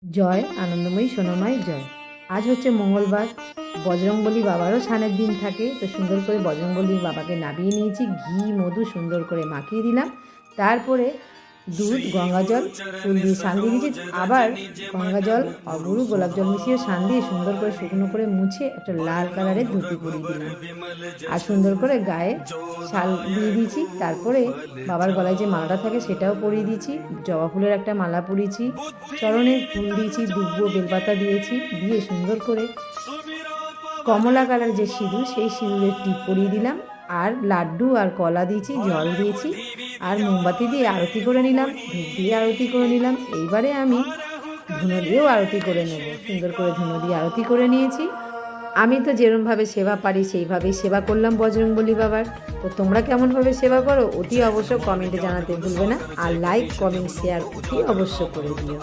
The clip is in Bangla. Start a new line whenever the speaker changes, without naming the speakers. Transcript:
জয় আনন্দময়ী সোনামাই জয়। আজ হচ্ছে মঙ্গলবার, বজরংবলী বাবারও স্নানের দিন থাকে। তো সুন্দর করে বজরংবলী বাবাকে নামিয়ে নিয়েছি, ঘি মধু সুন্দর করে মাখিয়ে দিলাম। তারপরে দুধ গঙ্গাজল ফুল দিয়ে স্নান দিয়ে দিয়েছি। আবার গঙ্গাজল অগুরু গোলাপ জল মিশিয়ে স্নান দিয়ে সুন্দর করে শুকনো করে মুছে একটা লাল কালারের ধুতি পরিয়ে দিলাম। আর সুন্দর করে গায়ে শাল দিয়ে দিয়েছি। তারপরে বাবার গলায় যে মালাটা থাকে সেটাও পরিয়ে দিয়েছি, জবা ফুলের একটা মালা পরিয়েছি, চরণে ফুল দিয়েছি, দুব্বো বেলপাতা দিয়েছি, দিয়ে সুন্দর করে কমলা কালার যে সিঁদুর সেই সিঁদুরের টিপ পরিয়ে দিলাম। আর লাড্ডু আর কলা দিয়েছি, জল দিয়েছি, আর মোমবাতি দিয়ে আরতি করে নিলাম, ধূপ দিয়ে আরতি করে নিলাম। এইবারে আমি ধুনো দিয়েও আরতি করে নেব। সুন্দর করে ধুনো দিয়ে আরতি করে নিয়েছি। আমি তো যেরমভাবে সেবা পারি সেইভাবেই সেবা করলাম বজরংবলী বাবার। তো তোমরা কেমনভাবে সেবা করো অতি অবশ্য কমেন্টে জানাতে ভুলবে না। আর লাইক কমেন্ট শেয়ার অতি অবশ্য করে দিও।